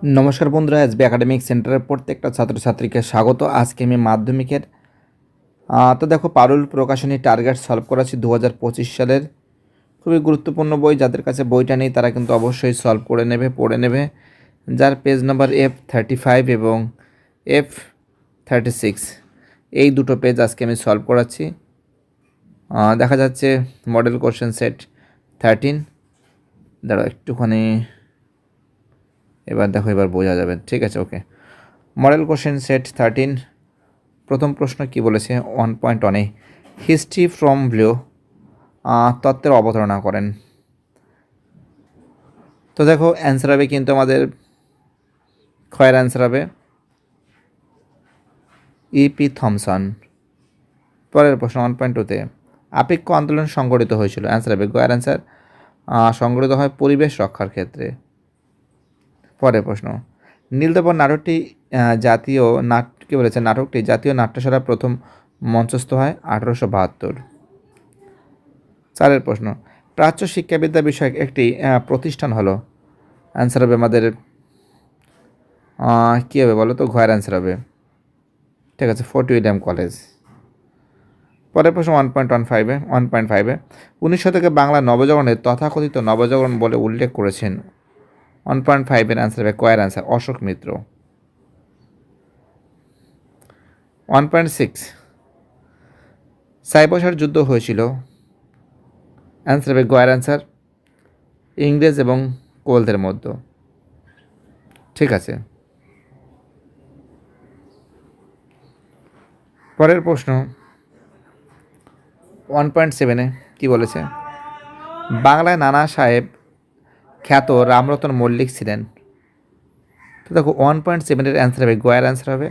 নমস্কার বন্ধুরা, SB academic সেন্টারের প্রত্যেকটা ছাত্রছাত্রীকে স্বাগত। আজকে আমি মাধ্যমিকের তো দেখো পারুল প্রকাশনী টার্গেট সলভ করাচ্ছি 2025 সালের। খুবই গুরুত্বপূর্ণ বই, যাদের কাছে বইটা নেই তারা কিন্তু অবশ্যই সলভ করে নেবে, পড়ে নেবে। যার পেজ নাম্বার F35 এবং F36, এই দুটো পেজ আজকে আমি সলভ করাচ্ছি। দেখা যাচ্ছে মডেল কোশ্চেন সেট 13। দাঁড়াও একটুখানি, এবার দেখো, এবার বোঝা যাবে। ঠিক আছে, ওকে। মডেল কোশ্চেন সেট 13, প্রথম প্রশ্ন কি বলেছে 1.1-এ, হিস্ট্রি ফ্রম ব্লু তত্ত্বের অবতারণা করেন। তো দেখো অ্যান্সার হবে কিন্তু আমাদের ক্ষয়ের অ্যান্সার হবে ইপি থমসন। পরের প্রশ্ন 1.2-তে, আপেক্ষ আন্দোলন সংগঠিত হয়েছিল। অ্যান্সার হবে গয়ের অ্যান্সার সংগঠিত হয় পরিবেশ রক্ষার ক্ষেত্রে। পরের প্রশ্ন, নীলদর্পণ নাটকটি জাতীয় কি বলেছে, নাটকটি জাতীয় নাট্যশালা প্রথম মঞ্চস্থ হয় 1872। চারের প্রশ্ন, প্রাচ্য শিক্ষাবিদ্যা বিষয়ক একটি প্রতিষ্ঠান হলো। অ্যান্সার হবে আমাদের কী হবে বলো তো, ঘয়ের অ্যান্সার হবে। ঠিক আছে, ফোর্ট উইলিয়াম কলেজ। পরের প্রশ্ন 1.15-এ 19 শতকে বাংলা নবজাগরণের তথাকথিত নবজাগরণ বলে উল্লেখ করেছেন। 1.5-এর অ্যান্সার হবে কয়ের অ্যান্সার অশোক মিত্র। 1.6, সাইবসার যুদ্ধ হয়েছিল। অ্যান্সার হবে গয়ের অ্যান্সার ইংরেজ এবং কোলদের মধ্যে। ঠিক আছে, পরের প্রশ্ন 1.7-এ কী বলেছে, বাংলায় নানা সাহেব খ্যাত রামরতন মল্লিক ছিলেন। তো দেখো 1.7-এর অ্যান্সার হবে গয়ের অ্যান্সার হবে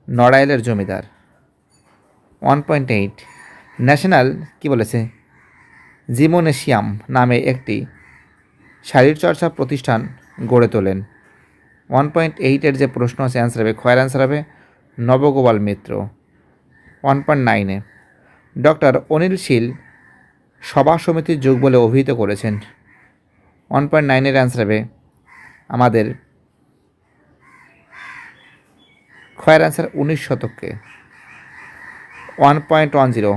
নড়াইলের জমিদার। 1.8, ন্যাশনাল কী বলেছে, জিমনেশিয়াম নামে একটি শারীরচর্চা প্রতিষ্ঠান গড়ে তোলেন। 1.8-এর যে প্রশ্ন আছে অ্যান্সার হবে ক্ষয়ের অ্যান্সার হবে নবগোপাল মিত্র। 1.9-এ, ডক্টর অনিল শীল সভা সমিতির যুগ বলে অভিহিত করেছেন। 1.9-এর অ্যান্সার হবে আমাদের ক্ষয়ের অ্যান্সার 19 শতককে। 1.10,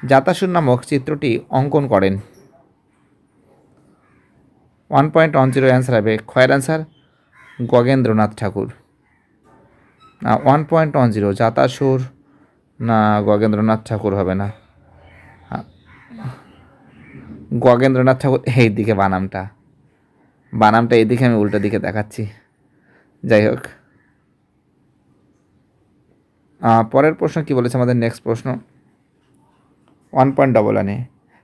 জাতাসুর নামক চিত্রটি অঙ্কন করেন। 1.10 অ্যান্সার হবে ক্ষয়ের অ্যান্সার গগেন্দ্রনাথ ঠাকুর। 1.10, জাতাসুর না গগেন্দ্রনাথ ঠাকুর হবে না, গগেন্দ্রনাথ ঠাকুর এই দিকে, বানামটা এইদিকে, আমি উল্টো দিকে দেখাচ্ছি। যাই হোক, পরের প্রশ্ন কি বলেছে আমাদের নেক্সট প্রশ্ন 1.11-এ,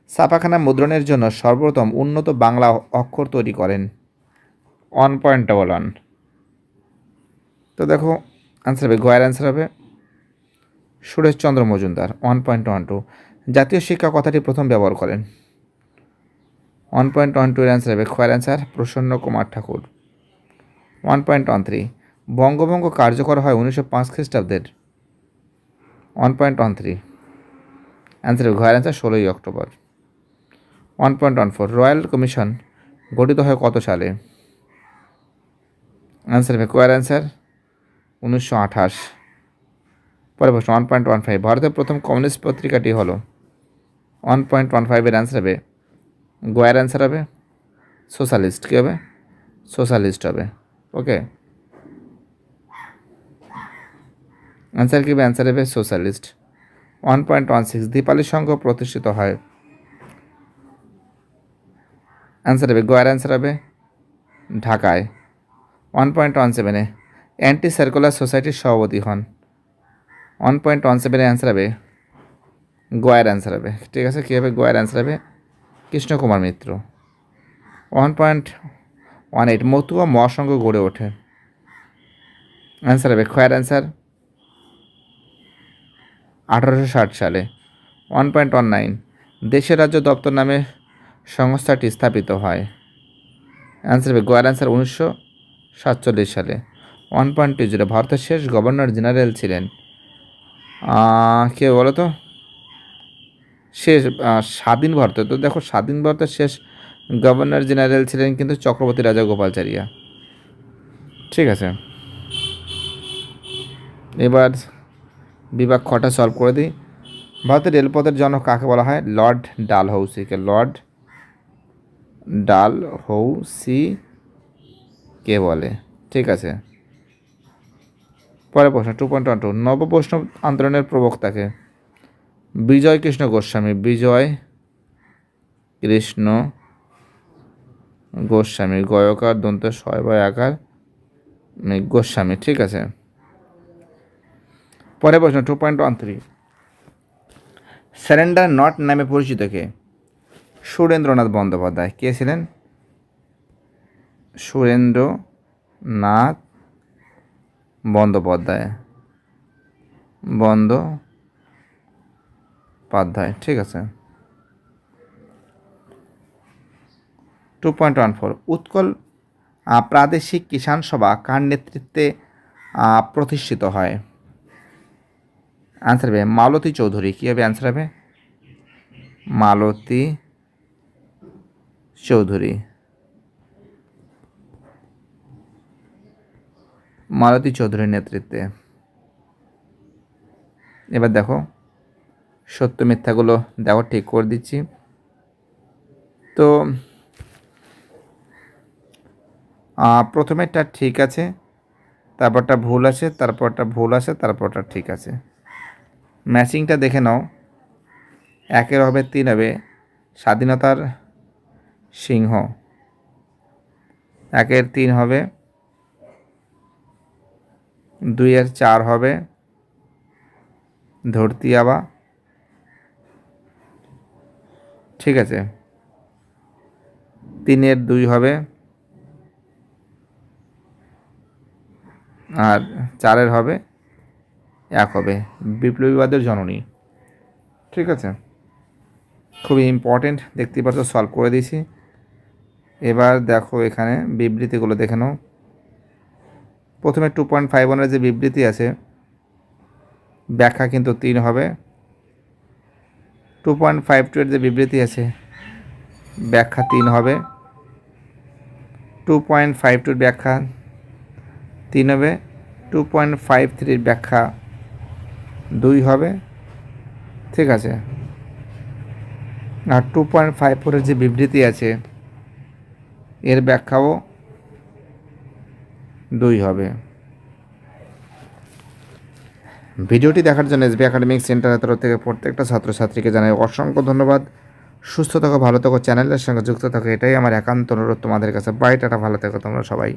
ছাপাখানা মুদ্রণের জন্য সর্বপ্রথম উন্নত বাংলা অক্ষর তৈরি করেন। 1.11, তো দেখো অ্যান্সার হবে গয়ের অ্যান্সার হবে সুরেশচন্দ্র মজুমদার। 1.12, জাতীয় শিক্ষা কথাটি প্রথম ব্যবহার করেন। 1.12-এর অ্যান্সার হবে ক্ষয়ের অ্যান্সার প্রসন্ন কুমার ঠাকুর। 1.13, বঙ্গভঙ্গ কার্যকর হয় 1905 খ্রিস্টাব্দের। 1.13, অ্যান্সার হবে ঘয়ের অ্যান্সার 16ই অক্টোবর। 1.14, রয়্যাল কমিশন গঠিত হয় কত সালে। অ্যান্সার হবে কয়ের অ্যান্সার 1928। পরে প্রশ্ন 1.15, ভারতের প্রথম কমিউনিস্ট পত্রিকাটি হলো। 1.15-এর অ্যান্সার হবে গয়ের অ্যান্সার হবে সোশ্যালিস্ট। কী হবে, সোশ্যালিস্ট হবে। ওকে, অ্যান্সার কী হবে, অ্যান্সার হবে সোশ্যালিস্ট। 1.16, দীপালি সংঘ প্রতিষ্ঠিত হয়। অ্যান্সার হবে গয়ের অ্যান্সার হবে ঢাকায়। 1.17-এ অ্যান্টি সার্কুলার সোসাইটির সভাপতি হন। 1.17-এর অ্যান্সার হবে গয়ের অ্যান্সার হবে। ঠিক আছে, কী হবে, গয়ের অ্যান্সার হবে কৃষ্ণকুমার মিত্র। 1.18, মতুয়া মহাসংঘ গড়ে ওঠে। অ্যান্সার হবে ক্ষয়ের অ্যান্সার 1860 সালে। 1.19, দেশের রাজ্য দপ্তর নামে সংস্থাটি স্থাপিত হয়। অ্যান্সার হবে গয়ের অ্যান্সার 1947 সালে। 1.20, ভারতের শেষ গভর্নর জেনারেল ছিলেন কে বলো তো, শেষ স্বাধীন ভারতের, তো দেখো স্বাধীন ভারতের শেষ গভর্নর জেনারেল ছিলেন কিন্তু চক্রবর্তী রাজা গোপালচারিয়া। ঠিক আছে, এবার বিভাগ খটা সলভ করে দিই। ভারতের রেলপথের জনক কাকে বলা হয়? লর্ড ডালহৌসিকে। লর্ড ডালহৌসি কে বলে? ঠিক আছে, পরের প্রশ্ন 2.12 নববৈষ্ণব আন্দোলনের প্রবক্তাকে? বিজয় কৃষ্ণ গোস্বামী। বিজয় কৃষ্ণ গোস্বামী, গয়কার দন্ত ছয় বা আকার গোস্বামী। ঠিক আছে, পরের প্রশ্ন 2.13 স্যারেন্ডার নট নামে পরিচিত কে? সুরেন্দ্রনাথ বন্দ্যোপাধ্যায়। কে ছিলেন? সুরেন্দ্রনাথ বন্দ্যোপাধ্যায়। বন্দ্যোপাধ্যায়, ঠিক আছে। 2.14 উৎকল প্রাদেশিক কিষাণ সভা কার নেতৃত্বে প্রতিষ্ঠিত হয়? অ্যান্সার হবে মালতী চৌধুরী। কী হবে অ্যান্সার হবে? মালতী চৌধুরী। মালতী চৌধুরীর নেতৃত্বে। এবার দেখো সত্য মিথ্যাগুলো দেখো ঠিক করে দিচ্ছি। তো প্রথমেরটা ঠিক আছে, তারপরটা ভুল আছে, তারপরটা ভুল আছে, তারপরটা ঠিক আছে। ম্যাচিংটা দেখে নাও। 1 হবে 3 হবে স্বাধীনতার সিংহ। 1 3 হবে, 2 4 হবে ধরতি আবা। ঠিক আছে, 3 2 হবে, আর 4 হবে 1 হবে বিপ্লবীবাদের জননী। ঠিক আছে, খুবই ইম্পর্টেন্ট, দেখতেই পাচ্ছ সলভ করে দিয়েছি। এবার দেখো এখানে বিবৃতিগুলো দেখে নাও। প্রথমে 2.51 যে বিবৃতি আছে ব্যাখ্যা কিন্তু 3 হবে। 2.52 যে বিবৃতি আছে ব্যাখ্যা 3 হবে। 2.52 ব্যাখ্যা 3 হবে। 2.53 ব্যাখ্যা 2 হবে। ঠিক আছে, আর 2.54 যে বিবৃতি আছে এর ব্যাখ্যাও 2 হবে। ভিডিওটি দেখার জন্য এসবি একাডেমিক সেন্টারের তরফ থেকে প্রত্যেকটা ছাত্রছাত্রীকে জানাই অসংখ্য ধন্যবাদ। সুস্থ থাকো, ভালো থাকো, চ্যানেলের সঙ্গে যুক্ত থাকো, এটাই আমার একান্ত অনুরোধ তোমাদের কাছে। বাই, টাটা, ভালো থেকো তোমরা সবাই।